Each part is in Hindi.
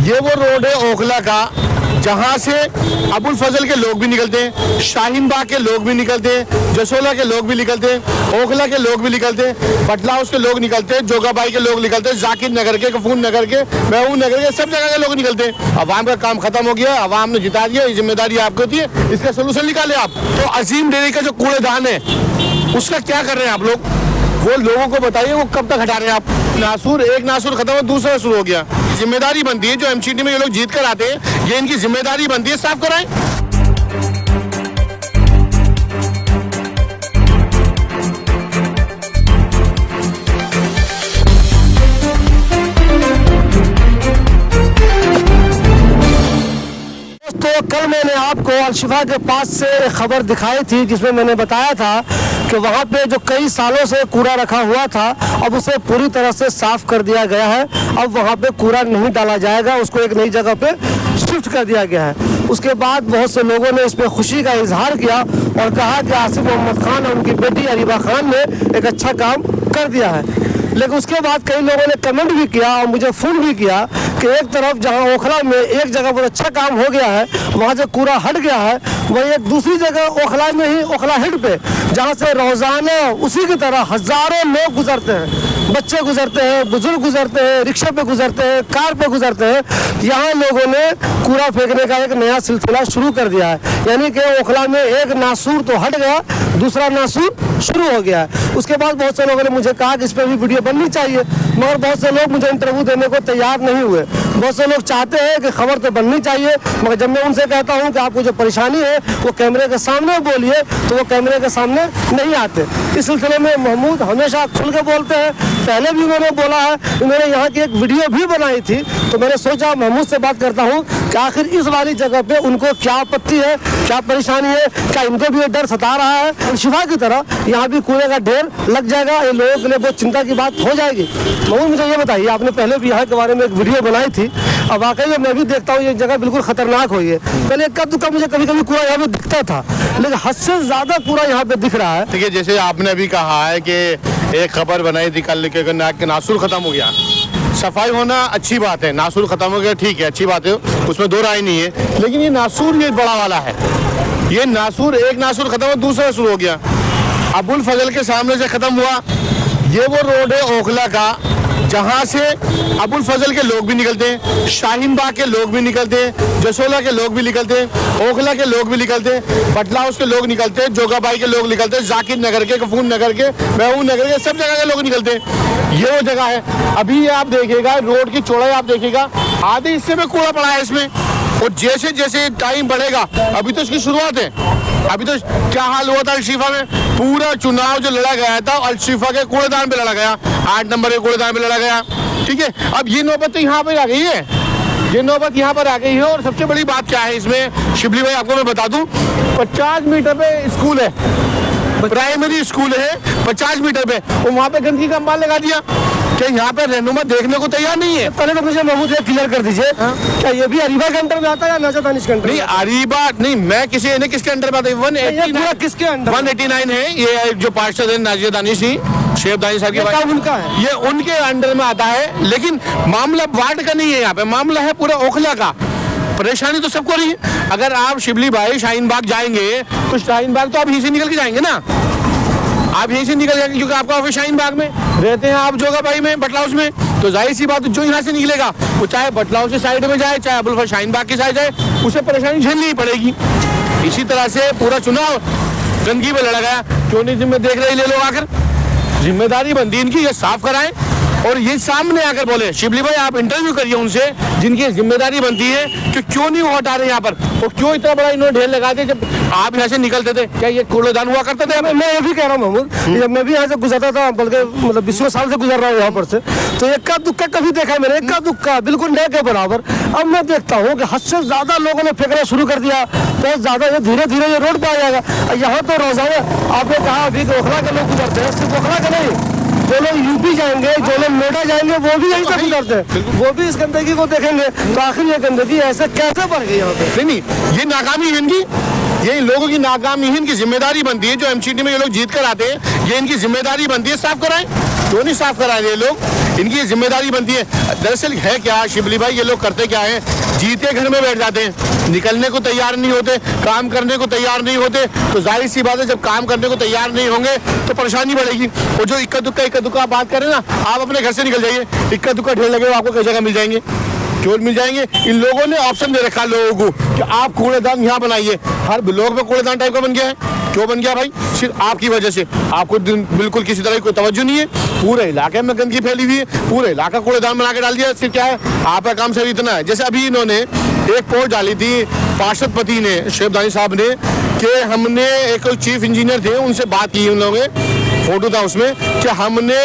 ये वो रोड है ओखला का, जहाँ से अबुल फजल के लोग भी निकलते हैं, शाहीन बाग के लोग भी निकलते हैं, जसोला के लोग भी निकलते हैं, ओखला के लोग भी निकलते हैं, बटला हाउस के लोग निकलते हैं, जोगाबाई के लोग निकलते हैं, जाकिर नगर के, गफूर नगर के, महबूब नगर के, सब जगह के लोग निकलते हैं। अवाम का काम खत्म हो गया, अवाम ने जिता दिया, ये जिम्मेदारी आपकी होती है, इसका सोल्यूशन निकाले आप। तो अजीम डेयरी का जो कूड़ेदान है उसका क्या कर रहे हैं आप लोग, वो लोगों को बताइए, वो कब तक हटा रहे हैं आप। नासूर, एक नासूर खत्म हो, दूसरा शुरू हो गया। जिम्मेदारी बनती है, जो एमसीडी में ये लोग जीत कर आते हैं, ये इनकी जिम्मेदारी बनती है, साफ कराएं। तो कल मैंने आपको अलशिफा के पास से एक खबर दिखाई थी, जिसमें मैंने बताया था कि वहाँ पे जो कई सालों से कूड़ा रखा हुआ था, अब उसे पूरी तरह से साफ कर दिया गया है। अब वहाँ पे कूड़ा नहीं डाला जाएगा, उसको एक नई जगह पे शिफ्ट कर दिया गया है। उसके बाद बहुत से लोगों ने इस पर खुशी का इजहार किया और कहा कि आसिफ मोहम्मद खान और उनकी बेटी अरीबा खान ने एक अच्छा काम कर दिया है। लेकिन उसके बाद कई लोगों ने कमेंट भी किया और मुझे फ़ोन भी किया कि एक तरफ जहां ओखला में एक जगह बहुत अच्छा काम हो गया है, वहां से कूड़ा हट गया है, वहीं एक दूसरी जगह ओखला में ही, ओखला हिट पे, जहां से रोज़ाना उसी की तरह हज़ारों लोग गुजरते हैं, बच्चे गुजरते हैं, बुजुर्ग गुजरते हैं, रिक्शा पे गुजरते हैं, कार पे गुजरते हैं, यहाँ लोगों ने कूड़ा फेंकने का एक नया सिलसिला शुरू कर दिया है। यानी कि ओखला में एक नासूर तो हट गया, दूसरा नासूर शुरू हो गया है। उसके बाद बहुत से लोगों ने मुझे कहा कि इस पर भी वीडियो बननी चाहिए, मगर बहुत से लोग मुझे इंटरव्यू देने को तैयार नहीं हुए। बहुत से लोग चाहते हैं कि खबर तो बननी चाहिए, मगर जब मैं उनसे कहता हूं कि आपको जो परेशानी है वो कैमरे के सामने बोलिए, तो वो कैमरे के सामने नहीं आते। इस सिलसिले में महमूद हमेशा खुल के बोलते हैं, पहले भी उन्होंने बोला है, उन्होंने यहाँ की एक वीडियो भी बनाई थी। तो मैंने सोचा महमूद से बात करता हूँ कि आखिर इस वाली जगह पे उनको क्या आपत्ति है, क्या परेशानी है, क्या इनको भी ये डर सता रहा है अलशिफा की तरह यहाँ भी कूड़े का ढेर लग जाएगा, ये लोगों के लिए बहुत चिंता की बात हो जाएगी। महमूद, मुझे ये बताइए, आपने पहले भी यहाँ के बारे में एक वीडियो बनाई थी, अब वाकई में मैं भी देखता हूँ ये जगह बिल्कुल खतरनाक हुई है। पहले इक्का दुक्का मुझे कभी कभी कूड़ा यहाँ पे दिखता था, लेकिन हद से ज्यादा कूड़ा यहाँ पे दिख रहा है। देखिए, जैसे आपने अभी कहा है कि एक खबर बनाई थी कल के नासूर खत्म हो गया, सफाई होना अच्छी बात है, नासूर खत्म हो गया ठीक है, अच्छी बात है, उसमें दो राय नहीं है। लेकिन ये नासूर ये बड़ा वाला है, ये नासूर, एक नासूर खत्म हो, दूसरा शुरू हो गया। अबुल फजल के सामने से खत्म हुआ, ये वो रोड है ओखला का, जहाँ से अबुल फजल के लोग भी निकलते हैं, शाहीन बाग के लोग भी निकलते हैं, जसोला के लोग भी निकलते हैं, ओखला के लोग भी निकलते हैं, बटला हाउस के लोग निकलते हैं, जोगाबाई के लोग निकलते हैं, जाकिर नगर के, गफूर नगर के, महबूब नगर के, सब जगह के लोग निकलते हैं। ये वो जगह है। अभी ये आप देखिएगा, रोड की चौड़ाई आप देखिएगा, आधे हिस्से में कूड़ा पड़ा है इसमें, और जैसे जैसे टाइम बढ़ेगा, अभी तो इसकी शुरुआत है, अभी तो क्या हाल हुआ था अलशिफा में, पूरा चुनाव जो लड़ा गया था अलशिफा के कूड़ेदान पे लड़ा गया, 8 नंबर के कूड़ेदान पे लड़ा गया, ठीक है। अब ये नौबत तो यहाँ पे आ गई है, ये नौबत यहाँ पर आ गई है। और सबसे बड़ी बात क्या है इसमें, शिबली भाई आपको मैं बता दूं, 50 मीटर पे स्कूल है, प्राइमरी स्कूल है 50 मीटर पे, और वहाँ पे गंदगी का अंबार लगा दिया। क्या यहाँ पे रहनुमा देखने को तैयार नहीं है? पहले तो मुझे महमूद क्लियर कर दीजिए, क्या ये भी अरीबा के अंडर में आता है या नजर दानिश के अंडर? नहीं, अरीबा नहीं, मैं किसी ने किसके अंडर में आता है, 189 किसके अंडर? 189 है, ये जो पार्षद है नाजिया दानिश ही, शेख दानिश साहब के, उनका है, ये उनके अंडर में आता है। लेकिन मामला वार्ड का नहीं है, यहाँ पे मामला है पूरा ओखला का। परेशानी तो सबको रही है। अगर आप शिबली भाई शाहीन बाग जाएंगे तो शाहीन बाग तो आप यहीं से निकल के जाएंगे ना, आप यहीं से निकल जाएंगे, क्योंकि आपका ऑफिस शाहीन बाग में, रहते हैं आप जोगाबाई में, बटला हाउस में, तो जाहिर सी बात, जो यहाँ से निकलेगा वो चाहे बटला हाउस की साइड में जाए, चाहे अबुल फजल शाहीन बाग की साइड जाए, उसे परेशानी झेलनी ही पड़ेगी। इसी तरह से पूरा चुनाव गंदगी में लड़ा गया, क्यों नहीं जिम्मे देख रहे ले लोग आकर, जिम्मेदारी बनती इनकी, ये साफ कराएं और ये सामने आकर बोले। शिबली भाई आप इंटरव्यू करिए उनसे, जिनकी जिम्मेदारी बनती है कि क्यों नहीं वो हटा रहे यहाँ पर, और क्यों इतना बड़ा इन्होंने ढेर लगा दिया। जब आप यहाँ से निकलते थे क्या ये कूड़ेदान हुआ करते थे? मैं ये भी कह रहा हूँ महमूद, जब मैं भी यहाँ से गुजरता था, बल्कि मतलब 20 साल से गुजर रहा हूँ यहाँ पर से, तो इक्का दुक्का कभी देखा है मैंने, इक्का दुक्का बिल्कुल नए के बराबर। अब मैं देखता हूँ कि हद से ज्यादा लोगों ने फेंकना शुरू कर दिया, बहुत ज्यादा, ये धीरे धीरे ये रोड पे आ जाएगा। यहाँ तो रोजाना आपने कहा अभी ओखला के लोग गुजरते हैं, सिर्फ ओखला के नहीं, जो लोग यूपी जाएंगे, जो लोग नोएडा जाएंगे, वो भी यहीं से गुजरते हैं, वो भी इस गंदगी को देखेंगे। तो आखिर ये गंदगी ऐसे कैसे बढ़ गई यहाँ पे? नहीं, ये नाकामी है इनकी, ये इन लोगों की नाकामी है, इनकी जिम्मेदारी बनती है, जो एमसीडी में ये लोग जीत कर आते हैं, ये इनकी जिम्मेदारी बनती है, साफ कराएं। क्यों नहीं साफ करा रहे लोग? इनकी जिम्मेदारी बनती है। दरअसल है क्या शिबली भाई, ये लोग करते क्या है, जीते घर में बैठ जाते हैं, निकलने को तैयार नहीं होते, काम करने को तैयार नहीं होते। तो जाहिर सी बात है जब काम करने को तैयार नहीं होंगे तो परेशानी बढ़ेगी। और जो इक्का दुक्का आप बात करें ना, आप अपने घर से निकल जाइए, इक्का दुक्का ढेर लगे आपको कई जगह मिल जाएंगे, चोर मिल जाएंगे। इन लोगों ने ऑप्शन दे रखा लोगों को कि आप कूड़ेदान यहाँ बनाइए। हर ब्लॉक में कूड़ेदान टाइप का बन गया है। क्यों बन गया भाई? सिर्फ आपकी वजह से। आपको बिल्कुल किसी तरह की कोई तवज्जो नहीं है, पूरे इलाके में गंदगी फैली हुई है, पूरे इलाका कूड़ेदान बना के डाल दिया। सिर्फ क्या है, आपका काम सिर्फ इतना है। जैसे अभी इन्होंने एक पोस्ट डाली थी पार्षद पति ने, शुएब दानिश साहब ने, कि हमने एक चीफ इंजीनियर थे उनसे बात की, उन लोगों ने फोटो था उसमें कि हमने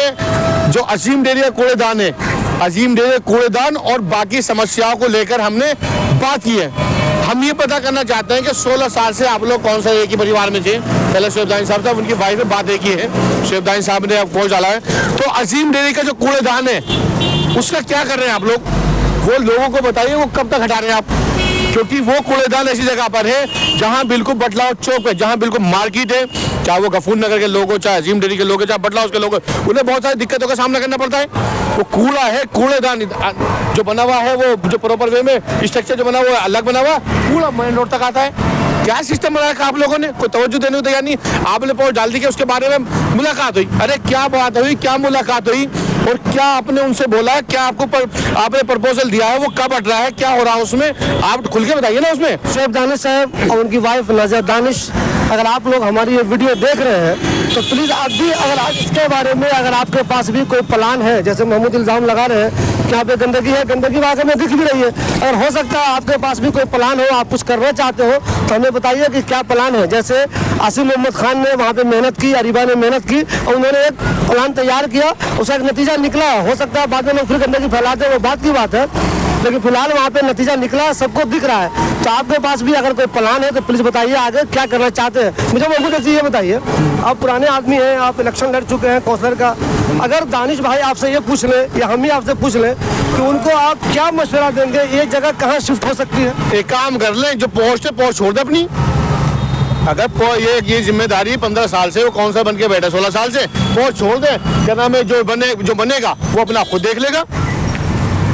जो अजीम डेयरी का कूड़ेदान है, अजीम डेयरी कूड़ेदान और बाकी समस्याओं को लेकर हमने बात की है। हम ये पता करना चाहते हैं कि 16 साल से आप लोग कौन सा एक ही परिवार में थे। पहले शुएब दानिश साहब था, उनकी वाइफ में बात एक ही है, शुएब दानिश साहब ने पोस्ट डाला है। तो अजीम डेयरी का जो कूड़ेदान है उसका क्या कर रहे हैं आप लोग, वो लोगों को बताइए, वो कब तक हटा रहे हैं आप? क्योंकि वो कूड़ेदान ऐसी जगह पर है जहां बिल्कुल बटलाव चौक है, जहां बिल्कुल मार्केट है, चाहे वो गफूर नगर के लोग हो, चाहे अजीम डेयरी के लोग हो, चाहे बटलाव के लोग हो, उन्हें बहुत सारी दिक्कतों का सामना करना पड़ता है। वो कूड़ा है, कूड़ेदान जो बना हुआ है, वो जो प्रॉपर वे में स्ट्रक्चर जो बना हुआ है अलग बना हुआ, कूड़ा मेन रोड तक आता है। क्या सिस्टम बनाया रखा आप लोगों ने, कोई तवज्जो देने को तैयार नहीं। आपने पोस्ट डाल दी कि उसके बारे में मुलाकात हुई। अरे क्या बात हुई, क्या मुलाकात हुई और क्या आपने उनसे बोला, क्या आपने प्रपोजल दिया है, वो कब हट रहा है, क्या हो रहा है उसमें, आप खुल के बताइए ना। उसमें शुएब दानिश साहब और उनकी वाइफ नजर दानिश, अगर आप लोग हमारी ये वीडियो देख रहे हैं तो प्लीज़ आप भी अगर इसके बारे में अगर आपके पास भी कोई प्लान है, जैसे महमूद इल्ज़ाम लगा रहे हैं कि यहाँ पे गंदगी है, गंदगी वाकई में दिख भी रही है, अगर हो सकता है आपके पास भी कोई प्लान हो, आप कुछ करना चाहते हो तो हमें बताइए कि क्या प्लान है। जैसे आसिम मोहम्मद खान ने वहाँ पे मेहनत की, अरीबा ने मेहनत की और उन्होंने एक प्लान तैयार किया, उसका एक नतीजा निकला। हो सकता है बाद में लोग फिर गंदगी फैलाते हैं, वो बात की बात है, लेकिन फिलहाल वहाँ पे नतीजा निकला, सबको दिख रहा है। तो आपके पास भी अगर कोई प्लान है तो प्लीज बताइए आगे क्या करना चाहते हैं। मुझे महमूद जी ये बताइए, आप पुराने आदमी हैं, आप इलेक्शन लड़ चुके हैं काउंसलर का, अगर दानिश भाई आपसे ये पूछ ले या हम ही आपसे पूछ ले कि उनको आप क्या मशवरा देंगे, ये जगह कहाँ शिफ्ट हो सकती है? एक काम कर लें, जो पोस्ट है पोस्ट छोड़ दे अपनी। अगर ये जिम्मेदारी 15 साल से वो कौन सा बन के बैठा, 16 साल से, पोस्ट छोड़ दे, क्या नाम है, जो बनेगा वो अपना खुद देख लेगा।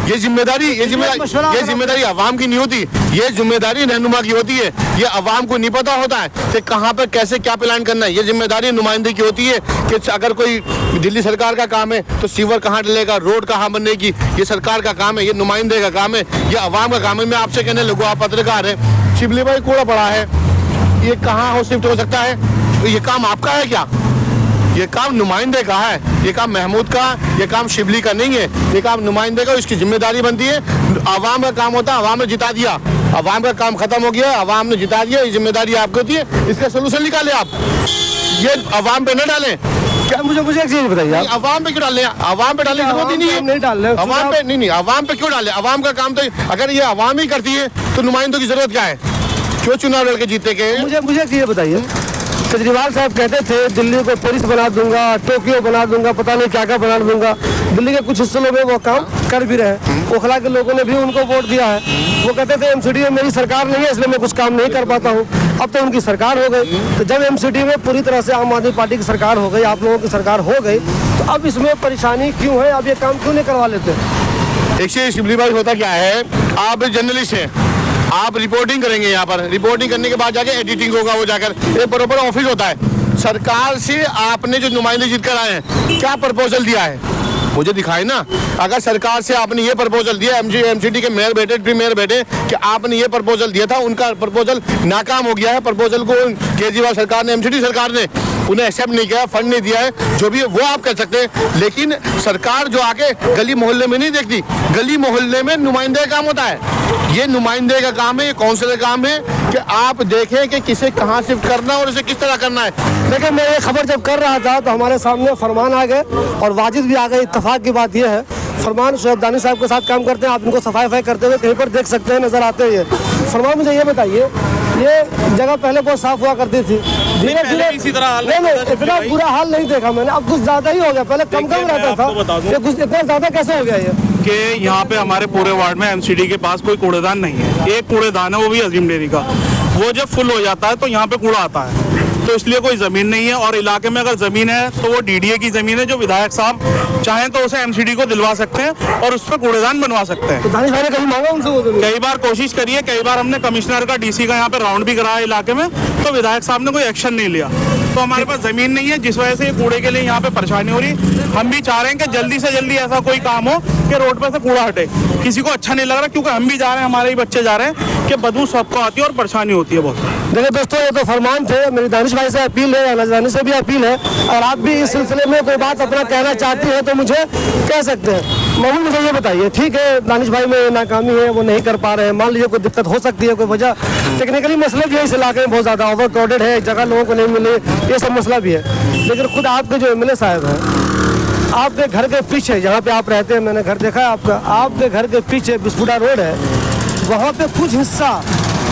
ये जिम्मेदारी अवाम की नहीं होती, ये जिम्मेदारी रहनुमा की होती है। ये अवाम को नहीं पता होता है कि कहाँ पर कैसे क्या प्लान करना है। ये जिम्मेदारी नुमाइंदे की होती है कि अगर कोई दिल्ली सरकार का काम है तो सीवर कहाँ डलेगा, रोड कहाँ बनेगी, ये सरकार का काम है, ये नुमाइंदे का काम है, ये अवाम का काम है। मैं आपसे कहने लगूँ, आप पत्रकार हैं, शिबली भाई कूड़ा पड़ा है, ये कहाँ हो शिफ्ट हो सकता है? ये काम आपका है क्या? ये काम नुमाइंदे का है, ये काम महमूद का, ये काम शिबली का नहीं है, ये काम नुमाइंदे का। इसकी जिम्मेदारी बनती है, आवाम का काम होता है, आवाम ने जिता दिया, आवाम का काम खत्म हो गया, आवाम ने जिता दिया, ये जिम्मेदारी आपकी होती है। इसका सोल्यूशन निकालें आप, ये आवाम पे न डालें। क्या मुझे एक चीज बताइए, आवाम पे क्यों डालें? आवाम पे डालने की जरूरत ही नहीं है, नहीं डाल रहे आवाम पे नहीं, आवाम पे क्यों डालें? आवाम का काम तो अगर ये आवाम ही करती है तो नुमाइंदों की जरूरत क्या है? क्यों चुनाव लड़के जीते के? मुझे एक चीज बताइए, केजरीवाल साहब कहते थे दिल्ली को पेरिस बना दूंगा, टोक्यो बना दूंगा, पता नहीं क्या क्या बना दूंगा। दिल्ली के कुछ हिस्सों में वो काम कर भी रहे। ओखला के लोगों ने भी उनको वोट दिया है। वो कहते थे एमसीडी में मेरी सरकार नहीं है इसलिए मैं कुछ काम नहीं कर पाता हूँ। अब तो उनकी सरकार हो गई, तो जब एमसीडी में पूरी तरह से आम आदमी पार्टी की सरकार हो गई, आप लोगों की सरकार हो गई, तो अब इसमें परेशानी क्यों है? अब ये काम क्यों नहीं करवा लेते? देखिए शिबली भाई, होता क्या है, आप जर्नलिस्ट हैं, आप रिपोर्टिंग करेंगे यहाँ पर, रिपोर्टिंग करने के बाद जाके एडिटिंग होगा, वो जाकर एक बराबर ऑफिस होता है। सरकार से आपने जो नुमाइंदे जीत कर आए हैं, क्या प्रपोजल दिया है मुझे दिखाए ना। अगर सरकार से आपने ये प्रपोजल दिया, एमसीडी के मेयर बैठे, डिप्टी मेयर बैठे, कि आपने ये प्रपोजल दिया था, उनका प्रपोजल नाकाम हो गया है, प्रपोजल को केजरीवाल सरकार ने, एमसीडी सरकार ने उन्हें एक्सेप्ट नहीं किया, फंड नहीं दिया है, जो भी है वो आप कह सकते हैं। लेकिन सरकार जो आके गली मोहल्ले में नहीं देखती, गली मोहल्ले में नुमाइंदे का काम होता है। ये नुमाइंदे का काम है, ये काउंसिलर का काम है कि आप देखें कि किसे कहाँ शिफ्ट करना और इसे किस तरह करना है। लेकिन मैं ये खबर जब कर रहा था तो हमारे सामने फरमान आ गए और वाजिद भी आ गए। इत्तेफाक की बात यह है, फरमान शुएब दानिश साहब के साथ काम करते हैं, आप इनको सफाई करते हुए कहीं पर देख सकते हैं, नजर आते हैं। फरमान, मुझे ये बताइए, ये जगह पहले बहुत साफ हुआ करती थी, धीरे धीरे इसी तरह हाल नहीं, इतना बुरा हाल नहीं देखा मैंने, अब कुछ ज्यादा ही हो गया। पहले कम रहता था, ये कुछ इतना ज्यादा कैसे हो गया ये? कि यहाँ पे हमारे पूरे वार्ड में एमसीडी के पास कोई कूड़ेदान नहीं है। एक कूड़ेदान है, वो भी अजीम डेयरी का। वो जब फुल हो जाता है तो यहाँ पे कूड़ा आता है, तो तो इसलिए कोई जमीन नहीं है, और इलाके में अगर जमीन है तो वो डीडीए की जमीन है, जो विधायक साहब चाहें तो उसे एमसीडी को दिलवा सकते हैं और उस पर कूड़ेदान बनवा सकते हैं। तो दानिश भाई ने कहीं मांगा उनसे वो जमीन? कई बार कोशिश करी है, कई बार हमने कमिश्नर का, डीसी का यहाँ पे राउंड भी कराया इलाके में, तो विधायक साहब ने कोई एक्शन नहीं लिया। तो हमारे पास जमीन नहीं है, जिस वजह से ये कूड़े के लिए यहाँ पे परेशानी हो रही। हम भी चाह रहे हैं कि जल्दी से जल्दी ऐसा कोई काम हो कि रोड पर से कूड़ा हटे। किसी को अच्छा नहीं लग रहा, क्योंकि हम भी जा रहे हैं, हमारे ही बच्चे जा रहे हैं, कि बदबू सबको आती है और परेशानी होती है बहुत। देखिए दोस्तों, ये तो फरमान थे। मेरी दानिश भाई से अपील है, नजरानी से भी अपील है, और आप भी इस सिलसिले में कोई बात अपना कहना चाहती हैं तो मुझे कह सकते हैं। मामून मुझे ये बताइए, ठीक है दानिश भाई में नाकामी है, वो नहीं कर पा रहे हैं, मान लीजिए कोई दिक्कत हो सकती है, कोई वजह टेक्निकली मसले भी है इस इलाके में, बहुत ज़्यादा ओवर क्राउडेड है, जगह लोगों को नहीं मिले, ये सब मसला भी है। लेकिन खुद आपके जो एमएलए साहब हैं, आपके घर के पीछे जहाँ पे आप रहते हैं, मैंने घर देखा है आपका, आपके घर के पीछे बिस्फुटा रोड है, वहाँ पे कुछ हिस्सा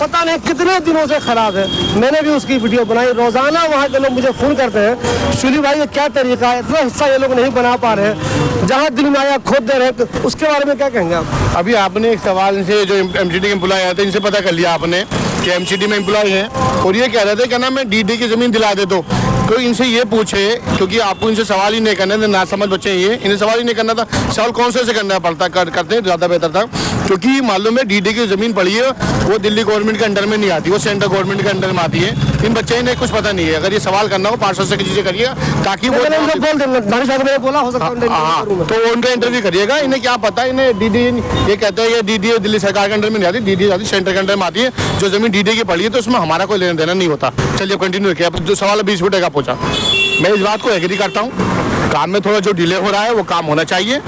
पता नहीं कितने दिनों से खराब है। मैंने भी उसकी वीडियो बनाई, रोजाना वहाँ के लोग मुझे फ़ोन करते हैं, शुली भाई ये क्या तरीका है, इतना हिस्सा ये लोग नहीं बना पा रहे हैं, जहाँ दिल में आया खोद दे रहे हैं। उसके बारे में क्या कहेंगे आप? अभी आपने एक सवाल से जो एमसीडी के एम्प्लॉय आए थे, इनसे पता कर लिया आपने कि एमसीडी में एम्प्लॉय हैं, और ये कह रहे थे क्या ना मैं डीडी की ज़मीन दिला दे दो। तो इनसे ये पूछे, क्योंकि आपको इनसे सवाल ही नहीं करना था, ना समझ बच्चे ये, इन्हें सवाल ही नहीं करना था। सवाल कौन से करना पड़ता करते हैं ज़्यादा बेहतर था, क्योंकि मालूम है डीडी की ज़मीन पड़ी है, वो दिल्ली गवर्नमेंट के अंडर में नहीं आती, वो सेंट्रल गवर्नमेंट के अंडर में आती है। इन बच्चे इन्हें कुछ पता नहीं है। अगर ये सवाल करना हो पार्षद से चीज़ें करिएगा, ताकि वो बोल देंगे, बोला हो सकता है। हाँ, तो वो उनका इंटरव्यू करिएगा। इन्हें क्या पता, इन्हें डीडी ये कहते हैं, ये डीडी दिल्ली सरकार के अंडर में नहीं आती, डीडी आती सेंटर के अंडर में आती है। जो ज़मीन डीडी की पड़ी है तो उसमें हमारा कोई लेना देना नहीं होता। चलिए कंटिन्यू किया। जो सवाल 20 फुटे का पूछा, मैं इस बात को एग्री करता हूँ, काम में थोड़ा जो डिले हो रहा है वो काम होना चाहिए,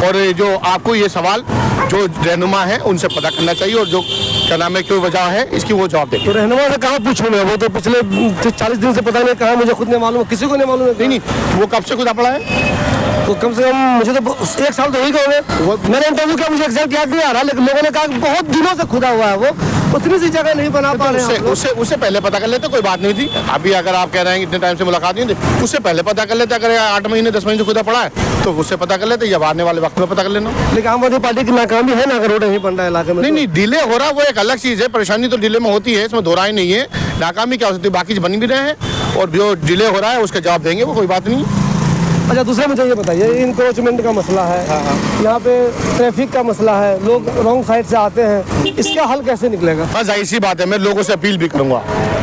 और जो आपको ये सवाल जो रहनुमा है उनसे पता करना चाहिए, और जो क्या नाम है क्यों वजह है इसकी वो जवाब दें। तो रहनुमा से कहाँ पूछूं मैं, वो तो पिछले 40 दिन से पता नहीं कहाँ, मुझे खुद नहीं मालूम, किसी को नहीं मालूम है। नहीं, वो कब से खुदा पड़ा है, तो कम से कम मुझे तो 1 साल तो ही गए। मैंने इंटरव्यू किया, मुझे एग्जैक्ट याद नहीं आ रहा, लेकिन लोगों ने कहा कि बहुत दिनों से खुदा हुआ है, वो उतनी सी जगह नहीं बना पा रहे हैं। उससे पहले पता कर लेते, कोई बात नहीं थी। अभी अगर आप कह रहे हैं इतने टाइम से मुलाकात नहीं थी, उससे पहले पता कर लेते। अगर 8 महीने 10 महीने से खुदा पड़ा है तो उससे पता कर लेते, या आने वाले वक्त में पता कर लेना। लेकिन आम आदमी पार्टी की नाकामी है ना, अगर रोड नहीं बन रहा है इलाके में। नहीं, डिले हो रहा है वो एक अलग चीज़ है, परेशानी तो डिले में होती है, इसमें दो राय नहीं है। नाकामी क्या हो सकती है, बाकी बन भी रहे हैं, और जो डिले हो रहा है उसका जवाब देंगे, वो कोई बात नहीं। अच्छा, दूसरा मुझे ये बताइए, इंक्रोचमेंट का मसला है, यहाँ पे ट्रैफिक का मसला है, लोग रॉन्ग साइड से आते हैं, इसका हल कैसे निकलेगा? हाँ, जाहिर सी बात है, मैं लोगों से अपील भी करूंगा,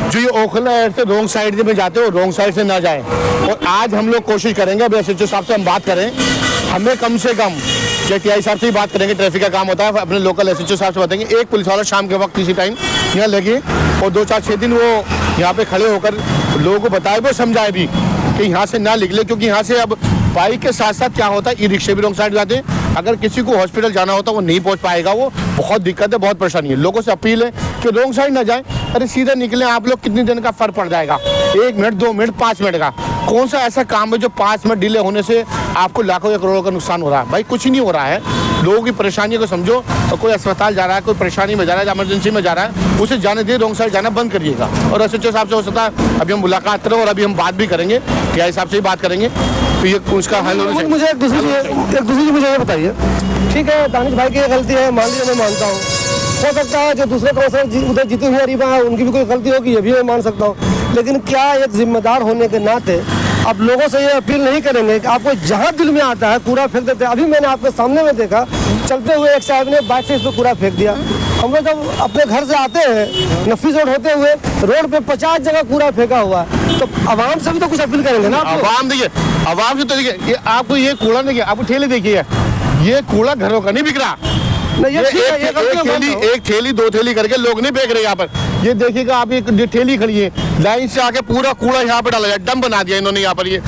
जो ये ओखला से रॉन्ग साइड में जाते हो, रॉन्ग साइड से ना जाएं। और आज हम लोग कोशिश करेंगे, अभी एसएचओ साहब से हम बात करें, हमें कम से कम टीआई साहब से ही बात करेंगे, ट्रैफिक का काम होता है, अपने लोकल एसएचओ साहब से बताएंगे, एक पुलिस वाला शाम के वक्त किसी टाइम यहाँ लगे, और 2-4-6 दिन वो यहाँ पे खड़े होकर लोगों को बताए भी, समझाए भी कि यहाँ से ना निकले, क्योंकि यहाँ से अब बाइक के साथ साथ क्या होता है, ई रिक्शे भी रॉन्ग साइड जाते हैं। अगर किसी को हॉस्पिटल जाना होता है वो नहीं पहुंच पाएगा, वो बहुत दिक्कत है, बहुत परेशानी है। लोगों से अपील है कि रॉन्ग साइड ना जाएं, अरे सीधे निकले आप लोग, कितनी दिन का फर्क पड़ जाएगा, 1 मिनट 2 मिनट 5 मिनट का। कौन सा ऐसा काम है जो 5 मिनट डिले होने से आपको लाखों या करोड़ों का नुकसान हो रहा है? भाई कुछ ही नहीं हो रहा है। लोगों की परेशानी को समझो, और कोई अस्पताल जा रहा है, कोई परेशानी में जा रहा है, इमरजेंसी में जा रहा है, उसे जाने दे, रॉन्ग साइड जाना बंद करिएगा। और एसएचओ साहब से हो सकता है अभी हम मुलाकात करें, और अभी हम बात भी करेंगे, टीआई साहब से ही बात करेंगे, तो ये उसका हल होना चाहिए। मुझे एक दूसरी चीज़ मुझे ये बताइए, ठीक है दानिश भाई की गलती है, मान लीजिए, मैं मानता हूँ, हो सकता है जो दूसरे काउंसिलर उधर जीती हुई रीबा है उनकी भी कोई गलती होगी, ये भी मैं मान सकता हूँ, लेकिन क्या एक जिम्मेदार होने के नाते आप लोगों से ये अपील नहीं करेंगे कि आपको जहाँ दिल में आता है कूड़ा फेंक देते हैं? अभी मैंने आपके सामने में देखा, चलते हुए एक साहब ने बाइक से इस पर कूड़ा फेंक दिया। हम लोग जब अपने घर से आते हैं, नफीस रोड होते हुए रोड पे 50 जगह कूड़ा फेंका हुआ है, तो आवाम से भी तो कुछ अपील करेंगे ना? आवाम देखिए, आवाम से तो देखिए, ये आपको ये कूड़ा नहीं, आपको ठेले देखिए, ये कूड़ा घरों का नहीं बिक रहा, एक थैली 2 थैली करके लोग नहीं फेंक रहे यहाँ पर। ये देखिएगा आप, ये थैली खड़ी है, लाइन से आके पूरा कूड़ा यहाँ पे डाला जाए, डंप बना दिया इन्होंने यहाँ पर। ये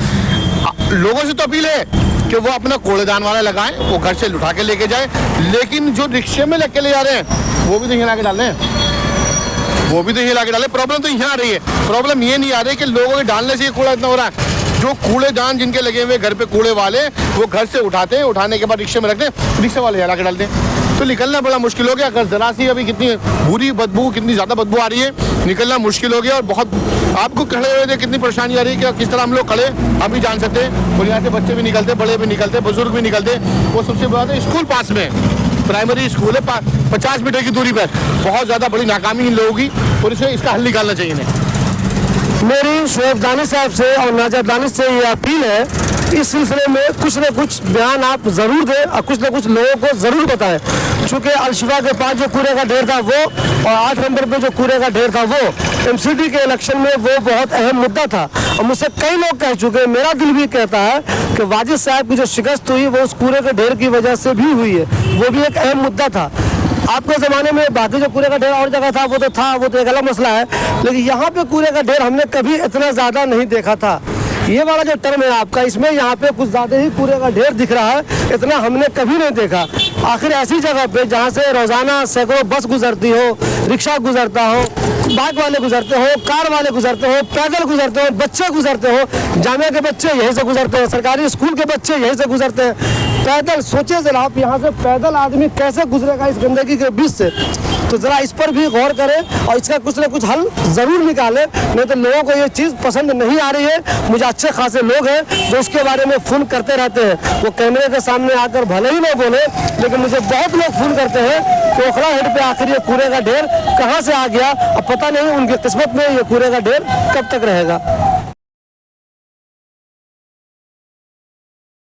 लोगों से तो अपील है कि वो अपना कूड़ेदान वाला लगाएं, वो घर से उठा के लेके जाए, लेकिन जो रिक्शे में लेके ले जा रहे हैं वो भी तो यहाँ ला के डाल रहे हैं, वो भी तो यहाँ ला के डाले। प्रॉब्लम तो यहाँ आ रही है, प्रॉब्लम ये नहीं आ रही कि लोगों के डालने से ये कूड़ा इतना हो रहा है। जो कूड़ेदान जिनके लगे हुए घर पे कूड़े वाले, वो घर से उठाते हैं, उठाने के बाद रिक्शे में रखते हैं, रिक्शे वाले यहाँ ला के डालते हैं, तो निकलना बड़ा मुश्किल हो गया। अगर जरा सी अभी कितनी बुरी बदबू, कितनी ज़्यादा बदबू आ रही है, निकलना मुश्किल हो गया, और बहुत आपको खड़े हुए कितनी परेशानी आ रही है कि किस तरह हम लोग खड़े हम भी जान सकते हैं। और यहाँ से बच्चे भी निकलते, बड़े भी निकलते, बुजुर्ग भी निकलते। वो सबसे बड़ा है स्कूल पास में, प्राइमरी स्कूल है, 50 मीटर की दूरी पर, बहुत ज़्यादा बड़ी नाकामी इन लोगों की, और इसे इसका हल निकालना चाहिए इन्हें। मेरी शोएब दानी साहब से और नाजर दानिश से ये अपील है, इस सिलसिले में कुछ न कुछ बयान आप जरूर दें और कुछ न कुछ लोगों को जरूर बताएं। चूंकि अलशिफा के पास जो कूड़े का ढेर था वो और 8 नंबर पे जो कूड़े का ढेर था वो एमसीडी के इलेक्शन में वो बहुत अहम मुद्दा था और मुझसे कई लोग कह चुके हैं, मेरा दिल भी कहता है कि वाजिद साहब की जो शिकस्त हुई वो उस कूड़े के ढेर की वजह से भी हुई है, वो भी एक अहम मुद्दा था। आपके ज़माने में बाकी जो कूड़े का ढेर और जगह था वो तो एक अलग मसला है, लेकिन यहाँ पे कूड़े का ढेर हमने कभी इतना ज़्यादा नहीं देखा था। ये वाला जो टर्म है आपका, इसमें यहाँ पे कुछ ज़्यादा ही कूड़े का ढेर दिख रहा है, इतना हमने कभी नहीं देखा। आखिर ऐसी जगह पे जहाँ से रोज़ाना सैकड़ों बस गुजरती हो, रिक्शा गुजरता हो, बाइक वाले गुजरते हो, कार वाले गुजरते हो, पैदल गुजरते हो, बच्चे गुजरते हो, जामिया के बच्चे यहीं से गुजरते हैं, सरकारी स्कूल के बच्चे यहीं से गुजरते हैं पैदल। सोचिए जरा आप, यहाँ से पैदल आदमी कैसे गुजरेगा इस गंदगी के बीच से? तो ज़रा इस पर भी गौर करें और इसका कुछ ना कुछ हल ज़रूर निकालें, नहीं तो लोगों को ये चीज़ पसंद नहीं आ रही है। मुझे अच्छे खासे लोग हैं जो उसके बारे में फ़ोन करते रहते हैं, वो कैमरे के सामने आकर भले ही ना बोले, लेकिन मुझे बहुत लोग फ़ोन करते हैं कि ओखला हेड पे आखिर ये कूड़े का ढेर कहाँ से आ गया और पता नहीं उनकी किस्मत में ये कूड़े का ढेर कब तक रहेगा।